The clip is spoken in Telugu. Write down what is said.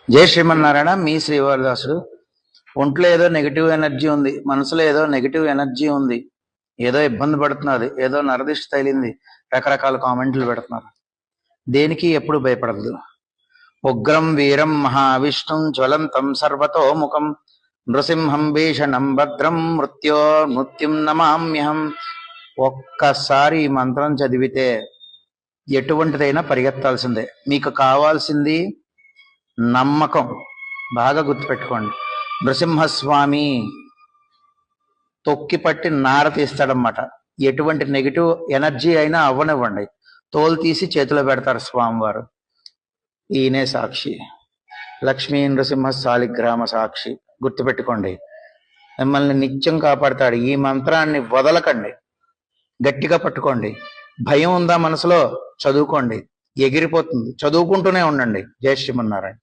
జై శ్రీమన్నారాయణ. మీ శ్రీవారిదాసుడు. ఒంట్లో ఏదో నెగిటివ్ ఎనర్జీ ఉంది, మనసులో ఏదో నెగిటివ్ ఎనర్జీ ఉంది, ఏదో ఇబ్బంది పడుతున్నది, ఏదో నరదిష్టి తగిలింది, రకరకాల కామెంట్లు పెడుతున్నారు. దేనికి ఎప్పుడు భయపడదు. ఉగ్రం వీరం మహావిష్ణుం జ్వలంతం సర్వతోముఖం నృసింహం భీషణం భద్రం మృత్యుం నమామ్యహం. ఒక్కసారి ఈ మంత్రం చదివితే ఎటువంటిదైనా పరిగెత్తాల్సిందే. మీకు కావాల్సింది నమ్మకం. బాగా గుర్తుపెట్టుకోండి. నృసింహస్వామి తొక్కి పట్టి నార తీస్తాడనమాట. ఎటువంటి నెగిటివ్ ఎనర్జీ అయినా అవ్వనివ్వండి, తోలు తీసి చేతిలో పెడతారు స్వామివారు. ఈయనే సాక్షి. లక్ష్మీ నృసింహ శాలిగ్రామ సాక్షి. గుర్తుపెట్టుకోండి, మిమ్మల్ని నిత్యం కాపాడతాడు. ఈ మంత్రాన్ని వదలకండి, గట్టిగా పట్టుకోండి. భయం ఉందా మనసులో? చదువుకోండి, ఎగిరిపోతుంది. చదువుకుంటూనే ఉండండి. జై శ్రీమన్నారాయణ.